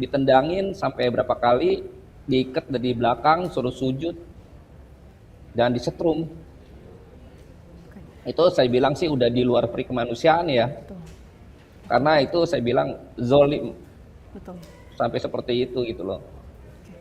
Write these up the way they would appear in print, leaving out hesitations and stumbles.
ditendangin sampai berapa kali, diikat dari belakang, suruh sujud, dan disetrum. Oke, Itu saya bilang sih udah di luar peri kemanusiaan ya, betul, karena itu saya bilang zolim betul. sampai seperti itu gitu loh. Oke.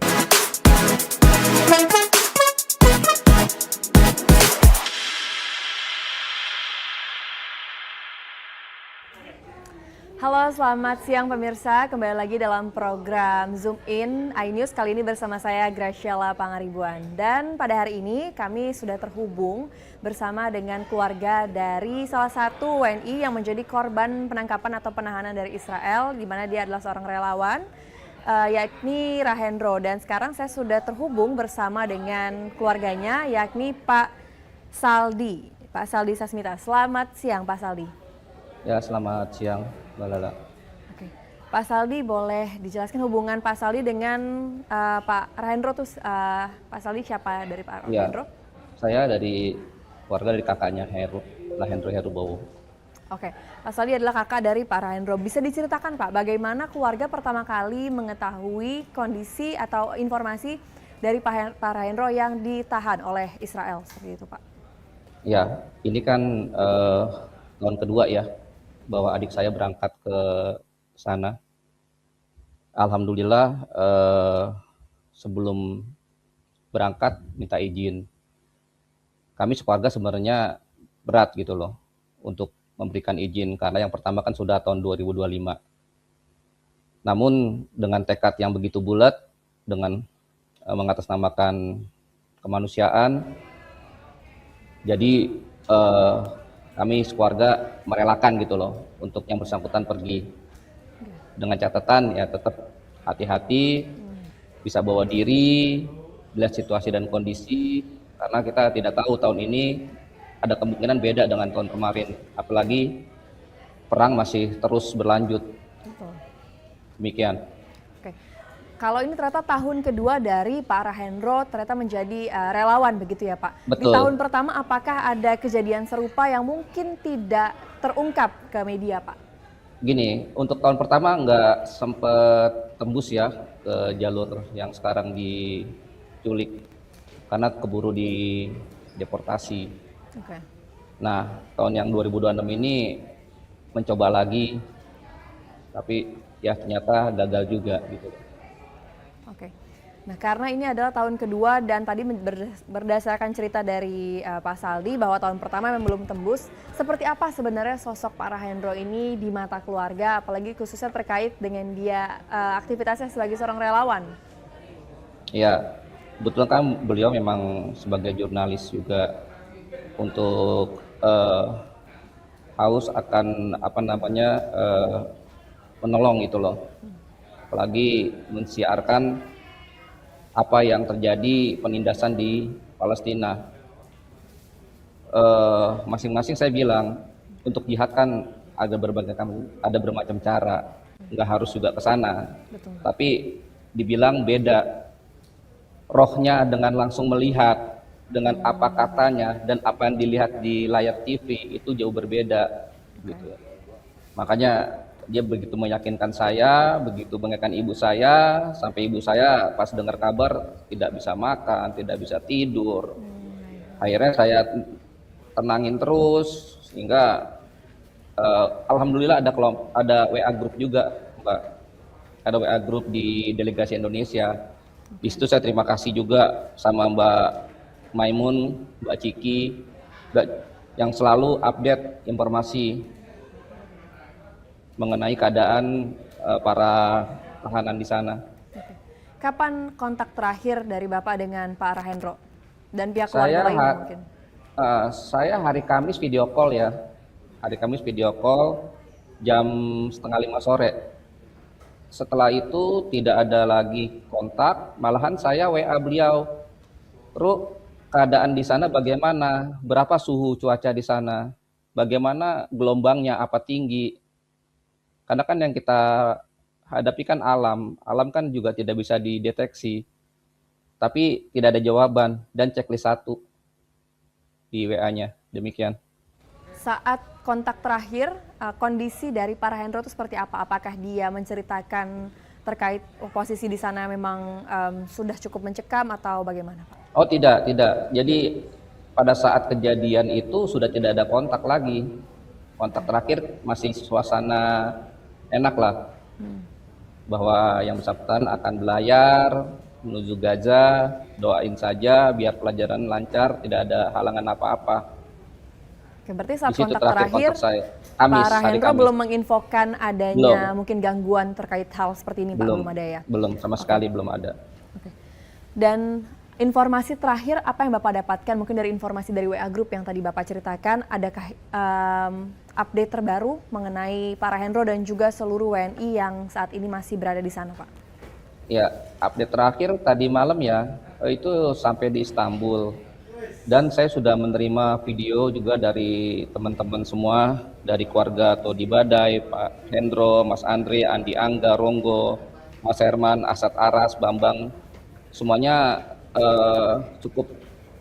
Halo, selamat siang pemirsa. Kembali lagi dalam program Zoom In iNews. Kali ini bersama saya Graciela Pangaribuan. Dan pada hari ini kami sudah terhubung bersama dengan keluarga dari salah satu WNI yang menjadi korban penangkapan atau penahanan dari Israel, di mana dia adalah seorang relawan, yakni Rahendro. Dan sekarang saya sudah terhubung bersama dengan keluarganya, yakni Pak Saldi. Pak Saldi Sasmita. Selamat siang Pak Saldi. Ya, selamat siang, Mbak Lala. Oke. Pak Saldi, boleh dijelaskan hubungan Pak Saldi dengan Pak Rahendro tuh, Pak Saldi siapa dari Pak Ya, Rahendro? saya dari keluarga dari kakaknya Heru, Hendro Heru Bowo. Oke, Pak Saldi adalah kakak dari Pak Rahendro. Bisa diceritakan Pak, bagaimana keluarga pertama kali mengetahui kondisi atau informasi dari Pak Rahendro yang ditahan oleh Israel seperti itu Pak? Ya, ini kan tahun kedua ya bahwa adik saya berangkat ke sana. Alhamdulillah sebelum berangkat minta izin. Kami sekeluarga sebenarnya berat gitu loh untuk memberikan izin karena yang pertama kan sudah tahun 2025. Namun dengan tekad yang begitu bulat, dengan mengatasnamakan kemanusiaan, jadi kami sekeluarga merelakan gitu loh untuk yang bersangkutan pergi. Dengan catatan ya tetap hati-hati, bisa bawa diri, lihat situasi dan kondisi, karena kita tidak tahu tahun ini ada kemungkinan beda dengan tahun kemarin, apalagi perang masih terus berlanjut. Betul. Demikian. Oke. Kalau ini ternyata tahun kedua dari Pak Rahendro ternyata menjadi relawan begitu ya Pak. Di tahun Betul. pertama apakah ada kejadian serupa yang mungkin tidak terungkap ke media Pak? Gini, untuk tahun pertama nggak sempet tembus ya ke jalur yang sekarang diculik karena keburu di deportasi. Oke. Nah, tahun yang 2026 ini mencoba lagi, tapi ya ternyata gagal juga gitu. Oke. Nah, karena ini adalah tahun kedua dan tadi berdasarkan cerita dari Pak Saldi bahwa tahun pertama memang belum tembus, seperti apa sebenarnya sosok Pak Rahendro ini di mata keluarga, apalagi khususnya terkait dengan dia aktivitasnya sebagai seorang relawan? Ya, kebetulan kan beliau memang sebagai jurnalis juga untuk haus akan apa namanya menolong gitu loh. Apalagi mensiarkan apa yang terjadi penindasan di Palestina. Masing-masing saya bilang untuk jihad kan ada bermacam cara, nggak harus juga ke sana. Betul. Tapi dibilang beda, rohnya dengan langsung melihat, dengan apa katanya dan apa yang dilihat di layar TV itu jauh berbeda gitu. Makanya dia begitu meyakinkan saya, begitu mengingatkan ibu saya, sampai ibu saya pas dengar kabar tidak bisa makan, tidak bisa tidur. Akhirnya saya tenangin terus sehingga alhamdulillah ada WA grup juga, Mbak. Ada WA grup di delegasi Indonesia. Di situ saya terima kasih juga sama Mbak Maimun, Mbak Ciki, yang selalu update informasi mengenai keadaan para tahanan di sana. Oke. Kapan kontak terakhir dari Bapak dengan Pak Rahendro dan pihak Saya keluarga lainnya mungkin? saya hari Kamis video call ya, hari Kamis video call jam setengah 5 sore. Setelah itu tidak ada lagi kontak, malahan saya WA beliau, "Ru, keadaan di sana bagaimana? Berapa suhu cuaca di sana? Bagaimana gelombangnya? Apa tinggi?" Karena kan yang kita hadapi kan alam, alam kan juga tidak bisa dideteksi, tapi tidak ada jawaban dan checklist satu di WA-nya, demikian. Saat kontak terakhir, kondisi dari Pak Rahendro itu seperti apa? Apakah dia menceritakan terkait posisi di sana memang sudah cukup mencekam atau bagaimana, Pak? Oh tidak, tidak. Jadi pada saat kejadian itu sudah tidak ada kontak lagi. Kontak terakhir masih suasana enak lah, bahwa yang bersangkutan akan belayar menuju Gaza, doain saja biar pelajaran lancar, tidak ada halangan apa-apa. Oke, berarti Di saat situ kontak terakhir terakhir, kontak saya. Pak Hari Rahendro Kamis. belum menginfokan adanya mungkin gangguan terkait hal seperti ini, Pak? Belum, Belum ada ya? belum sama sekali belum ada. Oke. Dan informasi terakhir apa yang Bapak dapatkan mungkin dari informasi dari WA Group yang tadi Bapak ceritakan, adakah update terbaru mengenai Pak Rahendro dan juga seluruh WNI yang saat ini masih berada di sana, Pak? Ya, update terakhir tadi malam ya, itu sampai di Istanbul. Dan saya sudah menerima video juga dari teman-teman semua, dari keluarga Todi Badai, Pak Hendro, Mas Andre, Andi Angga, Ronggo, Mas Herman, Asad Aras, Bambang. Semuanya cukup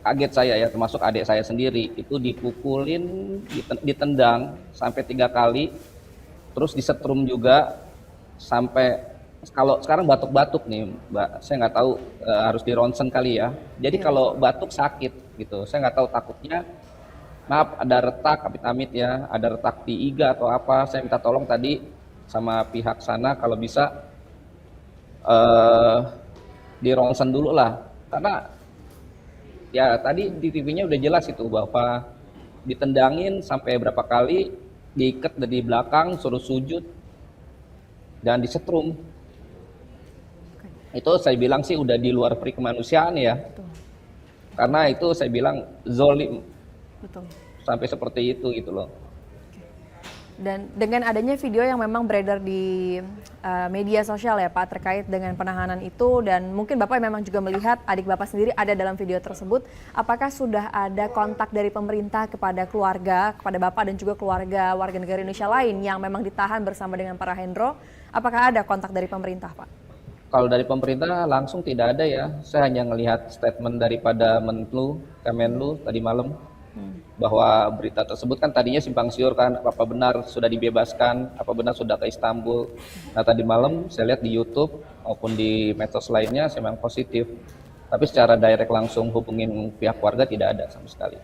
kaget saya ya, termasuk adik saya sendiri. Itu dipukulin, ditendang sampai 3 kali, terus disetrum juga sampai, kalau sekarang batuk-batuk nih Mbak, saya nggak tahu, harus di ronsen kali ya. Jadi kalau batuk sakit gitu, saya nggak tahu, takutnya maaf ada retak, amit-amit ya, ada retak di iga atau apa. Saya minta tolong tadi sama pihak sana kalau bisa di ronsen dulu lah, karena ya tadi di TV-nya udah jelas itu bahwa ditendangin sampai berapa kali, diikat dari belakang, suruh sujud dan disetrum. Itu saya bilang sih udah di luar perikemanusiaan ya. Betul. Karena itu saya bilang zolim. Betul. Sampai seperti itu gitu loh. Dan dengan adanya video yang memang beredar di media sosial ya Pak terkait dengan penahanan itu, dan mungkin Bapak memang juga melihat adik Bapak sendiri ada dalam video tersebut, apakah sudah ada kontak dari pemerintah kepada keluarga, kepada Bapak dan juga keluarga warga negara Indonesia lain yang memang ditahan bersama dengan Pak Rahendro? Apakah ada kontak dari pemerintah, Pak? Kalau dari pemerintah langsung tidak ada ya. Saya hanya melihat statement daripada Kemenlu tadi malam, bahwa berita tersebut kan tadinya simpang siur kan, apa benar sudah dibebaskan, apa benar sudah ke Istanbul. Nah tadi malam saya lihat di YouTube maupun di medsos lainnya saya memang positif. Tapi secara direct langsung hubungin pihak keluarga tidak ada sama sekali.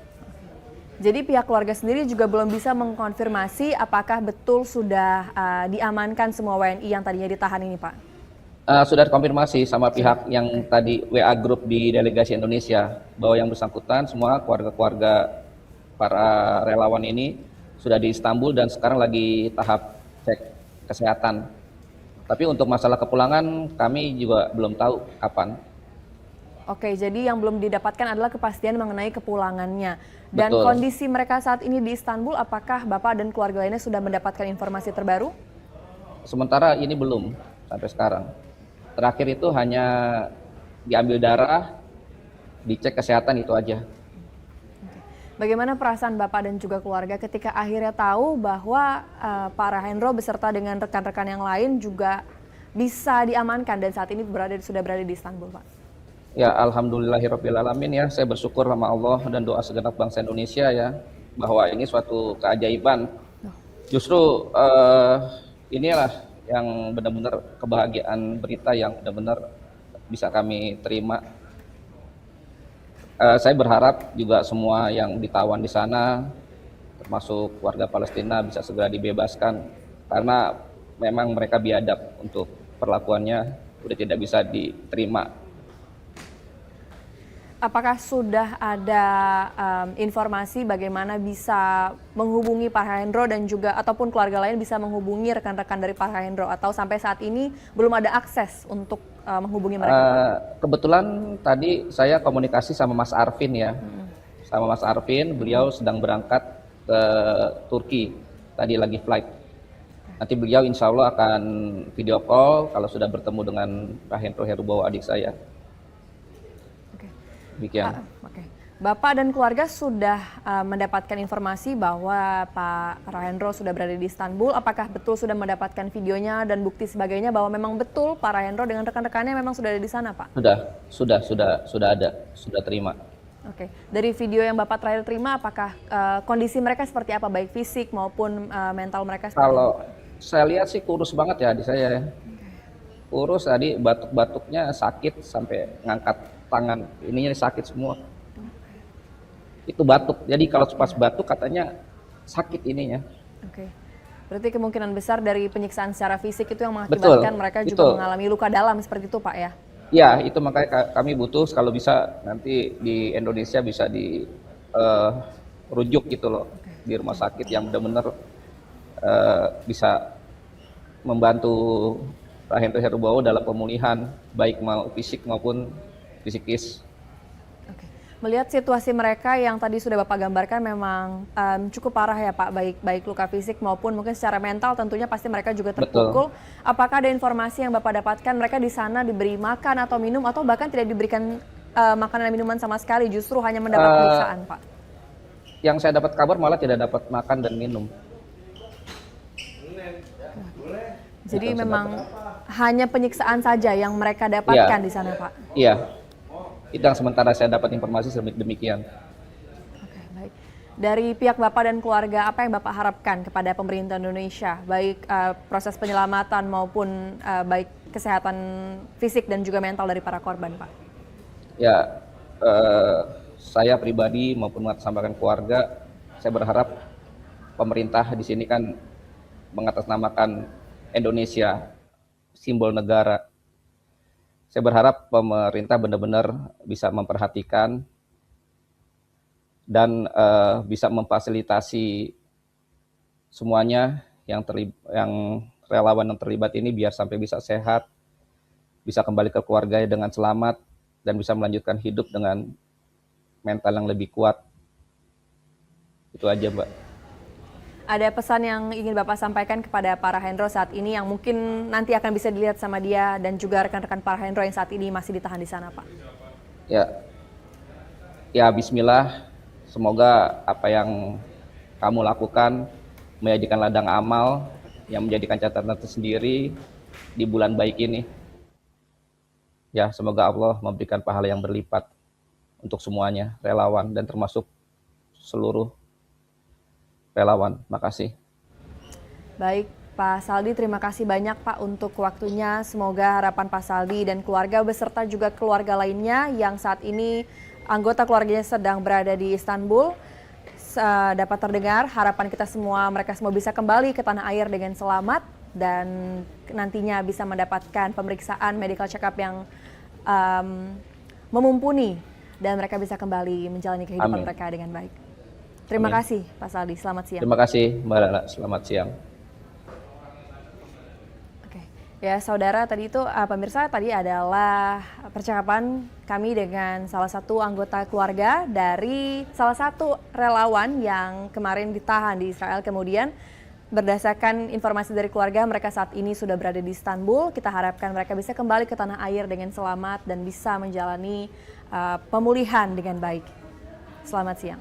Jadi pihak keluarga sendiri juga belum bisa mengkonfirmasi apakah betul sudah diamankan semua WNI yang tadinya ditahan ini, Pak? Sudah dikonfirmasi sama pihak yang tadi WA Group di delegasi Indonesia, bahwa yang bersangkutan semua keluarga-keluarga para relawan ini sudah di Istanbul dan sekarang lagi tahap cek kesehatan. Tapi untuk masalah kepulangan kami juga belum tahu kapan. Oke, jadi yang belum didapatkan adalah kepastian mengenai kepulangannya. Dan Betul. kondisi mereka saat ini di Istanbul, apakah Bapak dan keluarga lainnya sudah mendapatkan informasi terbaru? Sementara ini belum sampai sekarang. Terakhir itu hanya diambil darah, dicek kesehatan, itu aja. Bagaimana perasaan Bapak dan juga keluarga ketika akhirnya tahu bahwa Pak Rahendro beserta dengan rekan-rekan yang lain juga bisa diamankan dan saat ini sudah berada di Istanbul, Pak? Ya, alhamdulillahirrabbilalamin ya, saya bersyukur sama Allah dan doa segenap bangsa Indonesia ya, bahwa ini suatu keajaiban. Justru inilah yang benar-benar kebahagiaan, berita yang benar-benar bisa kami terima. Saya berharap juga semua yang ditawan di sana, termasuk warga Palestina, bisa segera dibebaskan, karena memang mereka biadab untuk perlakuannya, udah tidak bisa diterima. Apakah sudah ada informasi bagaimana bisa menghubungi Pak Rahendro dan juga ataupun keluarga lain bisa menghubungi rekan-rekan dari Pak Rahendro, atau sampai saat ini belum ada akses untuk menghubungi mereka? Kebetulan tadi saya komunikasi sama Mas Arvin ya, sama Mas Arvin, beliau sedang berangkat ke Turki, tadi lagi flight. Nanti beliau insya Allah akan video call kalau sudah bertemu dengan Rahendro Herubowo, adik saya. Demikian. Oke. Bapak dan keluarga sudah mendapatkan informasi bahwa Pak Rahendro sudah berada di Istanbul. Apakah betul sudah mendapatkan videonya dan bukti sebagainya bahwa memang betul Pak Rahendro dengan rekan-rekannya memang sudah ada di sana, Pak? Sudah ada, sudah terima. Oke. Dari video yang Bapak terakhir terima, apakah kondisi mereka seperti apa, baik fisik maupun mental mereka seperti Kalau apa? saya lihat sih kurus banget ya adik saya ya. kurus tadi, batuk-batuknya sakit sampai ngangkat tangan, ininya sakit semua. Itu batuk. Jadi kalau pas batuk katanya sakit ininya. Oke. Berarti kemungkinan besar dari penyiksaan secara fisik itu yang Betul, mengakibatkan mereka juga betul. mengalami luka dalam seperti itu, Pak ya? Ya, itu makanya kami butuh kalau bisa nanti di Indonesia bisa di rujuk gitu loh di rumah sakit yang benar-benar bisa membantu Pak Hendro Herbowo dalam pemulihan baik mau fisik maupun psikis. Oke. Melihat situasi mereka yang tadi sudah Bapak gambarkan memang cukup parah ya Pak, baik luka fisik maupun mungkin secara mental tentunya pasti mereka juga terpukul. Betul. Apakah ada informasi yang Bapak dapatkan mereka di sana diberi makan atau minum atau bahkan tidak diberikan makanan dan minuman sama sekali, justru hanya mendapat penyiksaan Pak? Yang saya dapat kabar malah tidak dapat makan dan minum. Jadi memang hanya penyiksaan saja yang mereka dapatkan di sana Pak? Iya, itu yang sementara saya dapat informasi demikian. Oke, baik. Dari pihak Bapak dan keluarga, apa yang Bapak harapkan kepada pemerintah Indonesia, baik proses penyelamatan maupun baik kesehatan fisik dan juga mental dari para korban, Pak? Ya, saya pribadi maupun mengatasnamakan keluarga, saya berharap pemerintah di sini kan mengatasnamakan Indonesia, simbol negara. Saya berharap pemerintah benar-benar bisa memperhatikan dan bisa memfasilitasi semuanya yang relawan yang terlibat ini biar sampai bisa sehat, bisa kembali ke keluarganya dengan selamat dan bisa melanjutkan hidup dengan mental yang lebih kuat. Itu aja, Mbak. Ada pesan yang ingin Bapak sampaikan kepada para Hendro saat ini yang mungkin nanti akan bisa dilihat sama dia dan juga rekan-rekan para Hendro yang saat ini masih ditahan di sana, Pak? Ya, bismillah. Semoga apa yang kamu lakukan menjadikan ladang amal yang menjadikan catatan tersendiri di bulan baik ini. Ya, semoga Allah memberikan pahala yang berlipat untuk semuanya, relawan dan termasuk seluruh relawan. Makasih. Baik, Pak Saldi, terima kasih banyak Pak untuk waktunya. Semoga harapan Pak Saldi dan keluarga beserta juga keluarga lainnya yang saat ini anggota keluarganya sedang berada di Istanbul dapat terdengar. Harapan kita semua mereka semua bisa kembali ke tanah air dengan selamat dan nantinya bisa mendapatkan pemeriksaan medical check-up yang memumpuni dan mereka bisa kembali menjalani kehidupan mereka dengan baik. Terima kasih Pak Saldi, selamat siang. Terima kasih Mbak Lala, selamat siang. Oke, ya saudara, tadi itu pemirsa tadi adalah percakapan kami dengan salah satu anggota keluarga dari salah satu relawan yang kemarin ditahan di Israel. Kemudian berdasarkan informasi dari keluarga, mereka saat ini sudah berada di Istanbul. Kita harapkan mereka bisa kembali ke tanah air dengan selamat dan bisa menjalani pemulihan dengan baik. Selamat siang.